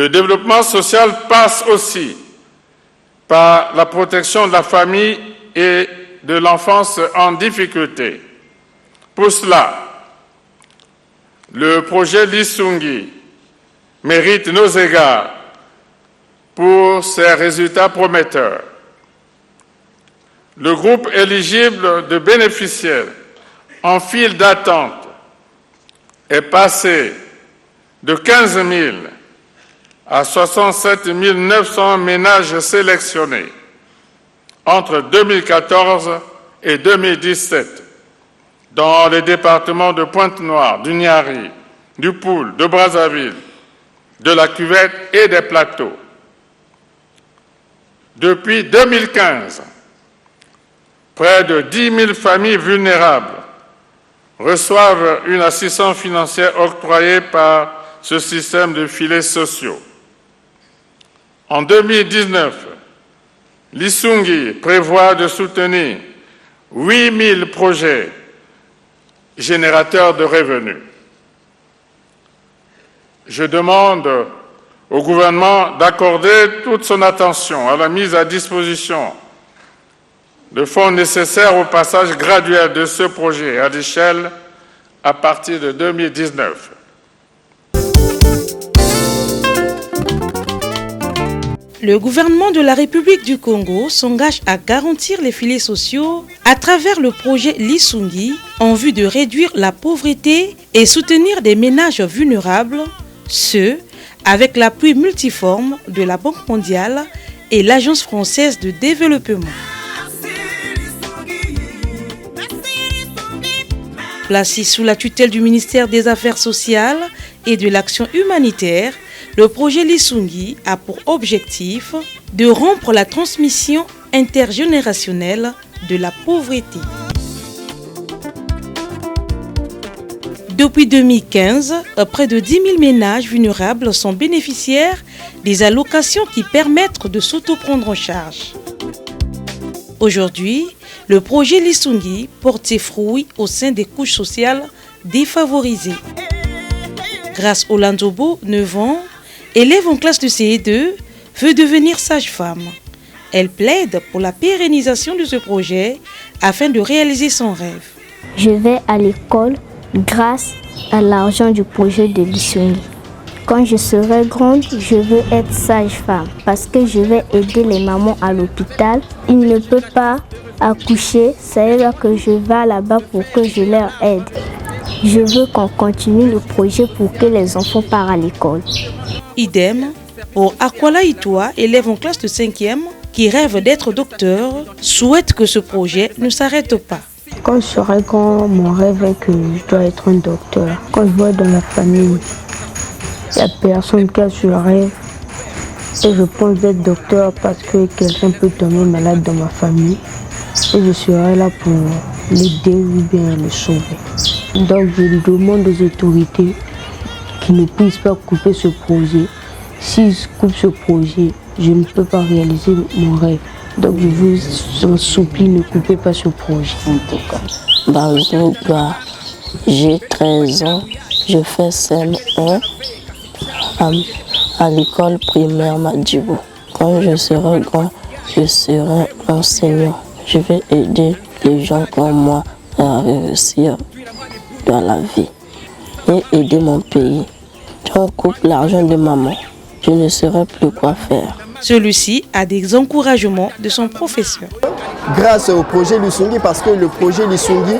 Le développement social passe aussi par la protection de la famille et de l'enfance en difficulté. Pour cela, le projet Lisungi mérite nos égards pour ses résultats prometteurs. Le groupe éligible de bénéficiaires en file d'attente est passé de 15 000 à 67 900 ménages sélectionnés entre 2014 et 2017 dans les départements de Pointe-Noire, du Niari, du Poul, de Brazzaville, de la Cuvette et des Plateaux. Depuis 2015, près de 10 000 familles vulnérables reçoivent une assistance financière octroyée par ce système de filets sociaux. En 2019, l'Isungi prévoit de soutenir 8 000 projets générateurs de revenus. Je demande au gouvernement d'accorder toute son attention à la mise à disposition de fonds nécessaires au passage graduel de ce projet à l'échelle à partir de 2019. Le gouvernement de la République du Congo s'engage à garantir les filets sociaux à travers le projet Lisungi en vue de réduire la pauvreté et soutenir des ménages vulnérables, ce avec l'appui multiforme de la Banque mondiale et l'Agence française de développement. Placé sous la tutelle du ministère des Affaires sociales et de l'Action humanitaire, le projet Lisungi a pour objectif de rompre la transmission intergénérationnelle de la pauvreté. Depuis 2015, près de 10 000 ménages vulnérables sont bénéficiaires des allocations qui permettent de s'autoprendre en charge. Aujourd'hui, le projet Lisungi porte ses fruits au sein des couches sociales défavorisées. Grâce au Landobo, 9 ans, élève en classe de CE2, veut devenir sage-femme. Elle plaide pour la pérennisation de ce projet afin de réaliser son rêve. Je vais à l'école grâce à l'argent du projet de Lisungi. Quand je serai grande, je veux être sage-femme parce que je vais aider les mamans à l'hôpital. Ils ne peuvent pas accoucher, c'est là que je vais là-bas pour que je leur aide. Je veux qu'on continue le projet pour que les enfants partent à l'école. Idem pour Akwala Itoa, élève en classe de 5e, qui rêve d'être docteur, souhaite que ce projet ne s'arrête pas. Quand je serai grand, mon rêve est que je dois être un docteur. Quand je vois dans la famille, il n'y a personne qui a ce rêve. Et je pense d'être docteur parce que quelqu'un peut tomber malade dans ma famille. Et je serai là pour l'aider ou bien le sauver. Donc je demande aux autorités qui ne puissent pas couper ce projet. S'ils coupent ce projet, je ne peux pas réaliser mon rêve. Donc je vous en supplie, ne coupez pas ce projet. En tout cas. J'ai 13 ans, je fais CM1 à l'école primaire Madibo. Quand je serai grand, je serai enseignant. Je vais aider les gens comme moi à réussir dans la vie et aider mon pays. Si on coupe l'argent de maman, je ne saurais plus quoi faire. Celui-ci a des encouragements de son professeur. Grâce au projet Lisungi, parce que le projet Lisungi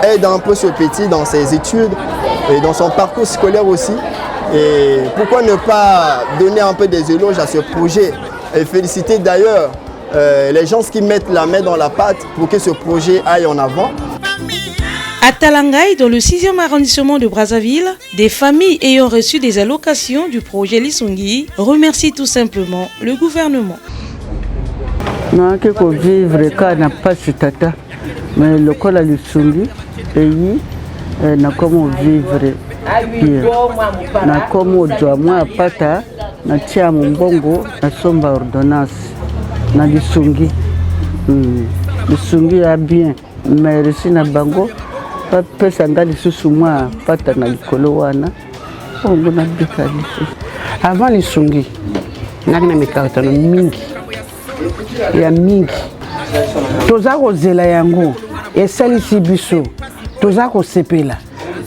aide un peu ce petit dans ses études et dans son parcours scolaire aussi. Et pourquoi ne pas donner un peu des éloges à ce projet et féliciter d'ailleurs les gens qui mettent la main dans la pâte pour que ce projet aille en avant. À Talangaï, dans le 6e arrondissement de Brazzaville, des familles ayant reçu des allocations du projet Lisungi remercient tout simplement le gouvernement. Je peux vivre quand n'a pas ce tata, mais le col à Lisungi, pays, n'a comment vivre bien. N'a comment doit moi pata, n'a tia mon bongo, n'a somba ordonnance, n'a Lisungi. Lisungi a bien, mais ici n'a bango. Avant lisungi nakina mikakatano mingi ya mingi toza kozela yango esalisi biso toza kosepela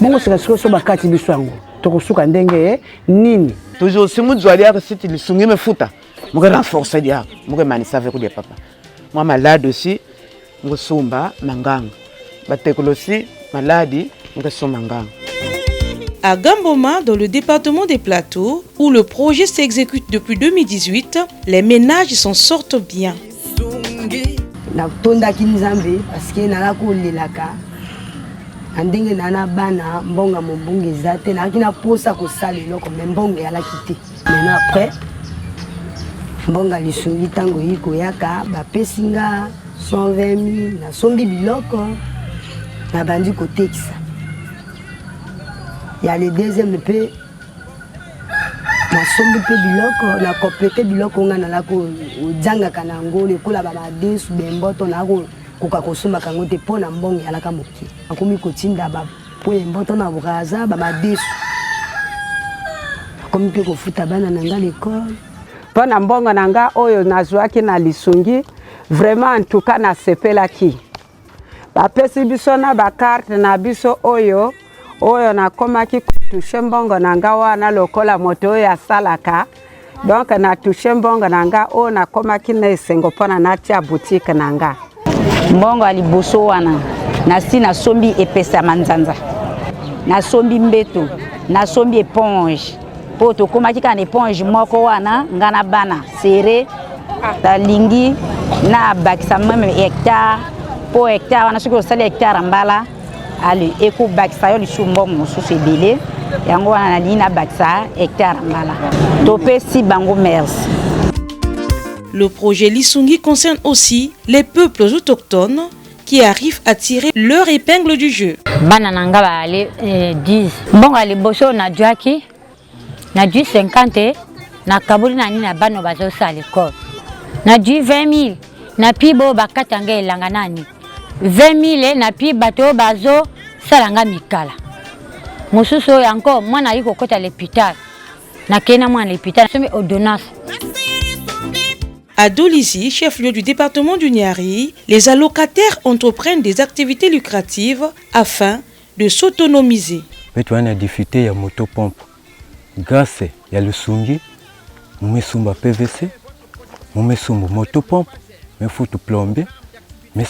bongo sikasiko so bakati biso yango tokosuka ndenge nini toujours si mutu ali akositi lisungi mefuta muke renforcer dia muke manisa avec des papa moi malade aussi muke somba manganga batekolo aussi malade muke somba manganga. À Gamboma, dans le département des Plateaux, où le projet s'exécute depuis 2018, les ménages s'en sortent bien. Natondaki Nzambe parce que nalako lelaka andenge nana bana mbonga mobunge zate nakina posa ko sala eloko mais mbonga ala kité. Maintenant après mbonga lisungi tango yiko yaka ba pesinga 120 000 na sombi biloko na bandi ko tekisa. Il y a le deuxième peu na sombi pe biloko na compléter biloko ngana la ko janga kanango le kola ba madesu bemboto na ko koka kosuma kango te pona mbongo ya la kamoki akomi ko tinda ba po emboto na buraza ba madesu akomi pe ko futa bana nanga l'école pona mbongo nanga oyo nazwaki na lisungi vraiment en tout cas na sepelaki ba pesi biso na ba carte na biso oyo na komaki touche mbongo nanga wana lokola moto ya salaka donc na touche mbongo nanga na komaki na esengo pona na tia boutique nanga mbongo aliboso wana na si na sombi epesa manzanza na sombi mbeto na sombi éponge po to komaki kana éponge moko wana ngana bana serré talingi na bakisa même hectare po hectare wana siko sala hectare mbala ali eko bakisa yo lisumbo mosusu ebele yango wana na lina bakisa hectare mbala topesi bango merci. Le projet Lisungi concerne aussi les peuples autochtones qui arrivent à tirer leur épingle du jeu. Bana nanga ba ale 10 mbongo ali boso na jwaki na 50 na kabuli na nina bano bazo sa l'école na 20 000 na pibo bakatanga elanga nani 20 000 na pi bato bazo salanga mikala mosusu yango mwana yiko kota l'hôpital na kena mwana l'hôpital somme ordonnance. À Dolisie, chef-lieu du département du Niari, les allocataires entreprennent des activités lucratives afin de s'autonomiser. On a difficulté à motopompe. Grâce à Lisungi, on a PVC, on a motopompe, on a plomber, on a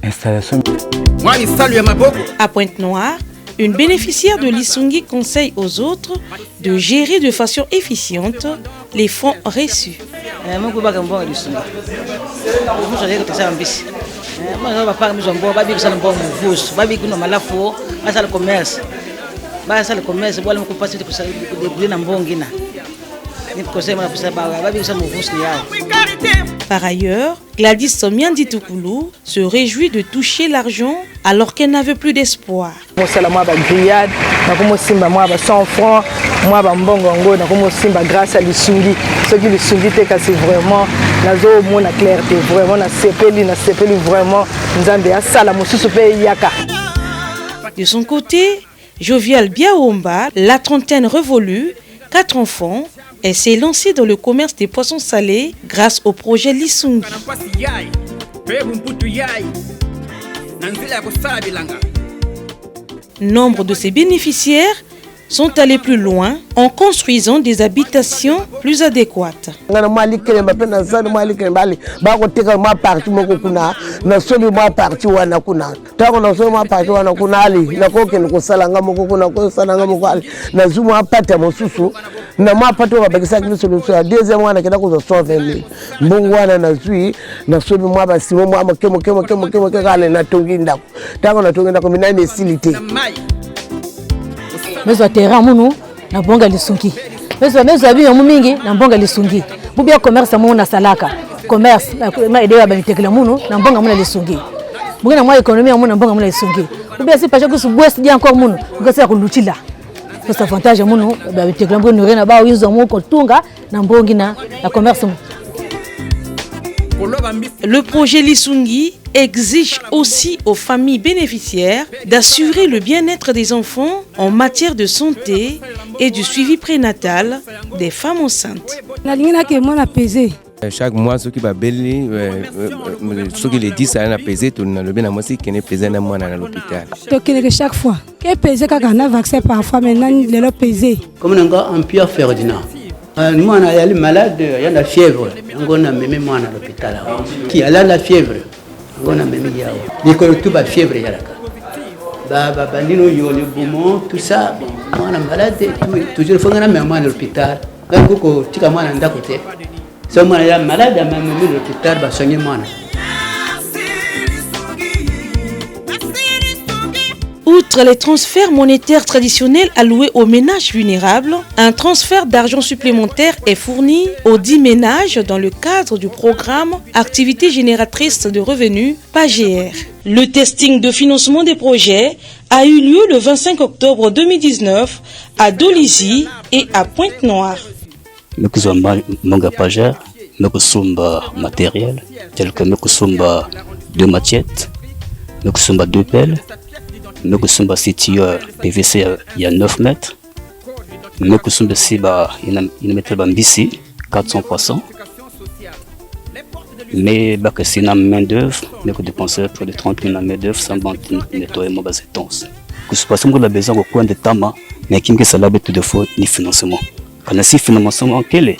installation. À Pointe-Noire, une bénéficiaire de Lisungi conseille aux autres de gérer de façon efficiente les fonds reçus. Par ailleurs, Gladys Somiandi-Toukoulou se réjouit de toucher l'argent alors qu'elle n'avait plus d'espoir. Grâce à Lisungi, ce qui Lisungi c'est vraiment la clarté, vraiment la CPL vraiment De son côté, Jovial Biaomba, la trentaine révolue, 4 enfants, elle s'est lancée dans le commerce des poissons salés grâce au projet Lisungi. Nombre de ses bénéficiaires sont allés plus loin en construisant des habitations plus adéquates. Mezo terrain muno na bonga Lisungi. Mezo abi mingi na bonga Lisungi. Bubia commerce muno na salaka. Commerce na idea ba mitekela muno na bonga muno Lisungi. Bugina mwa économie muno na bonga muno Lisungi. Bubia si pacha kusu bwest dia encore muno. Ngasa kuluchila. Parce avantage muno ba mitekela muno na ba wizo muno kotunga na bongi na commerce. Le projet Lisungi exige aussi aux familles bénéficiaires d'assurer le bien-être des enfants en matière de santé et du suivi prénatal des femmes enceintes. Chaque mois, ceux qui va belli, ceux qui les disent, ça a pesé, tout le bien à moi, c'est qu'il est pesé dans l'hôpital. Chaque fois, qui est pesé quand on a vaccin parfois, maintenant il est pesé. Comme on a un Pierre Ferdinand. Nous, on a les malades, il y a la fièvre. On a même moi à l'hôpital. Qui a la fièvre? On a même il y a tout la fièvre. Il y a le poumon, tout ça. On a malade, toujours il faut qu'on a même à l'hôpital. Quand tu as mal à côté. Si on est malade, on a même à l'hôpital, on va soigner moi. Outre les transferts monétaires traditionnels alloués aux ménages vulnérables, un transfert d'argent supplémentaire est fourni aux 10 ménages dans le cadre du programme Activité génératrice de revenus PAGR. Le testing de financement des projets a eu lieu le 25 octobre 2019 à Dolisie et à Pointe-Noire. Nous sommes manga PAGR, nous sommes matériel, tel que nous sommes 2 machettes, nous sommes 2 pelles. Nous sommes situés PVC il y a 9 mètres. Nous sommes ici, il y a un 400 poissons. Mais c'est une main d'œuvre, nous dépensons près de 30 000 main d'œuvre sans nettoyer nos bases de temps. Nous avons besoin de coin de temps, mais qui est là tout de fois ni financement. Quand on a financement, quel est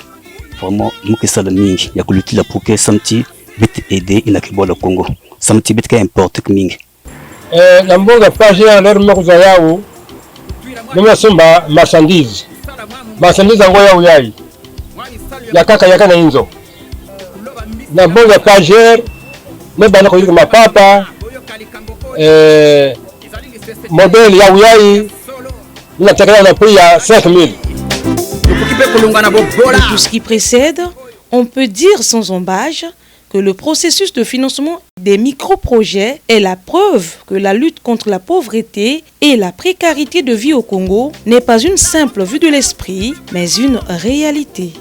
vraiment nous qui sommes il y a que l'outil pour que samedi aider il a que le Congo. Samedi bet ka importe que na mboga PAGR lero mekuza yao nimasomba marchandise yango yao yai yakaka yakana inzo na mboga PAGR nebana ko mapapa modèle yao yai inatakana na prix ya 5000. Pour tout ce qui précède, on peut dire sans embâche que le processus de financement des micro-projets est la preuve que la lutte contre la pauvreté et la précarité de vie au Congo n'est pas une simple vue de l'esprit, mais une réalité.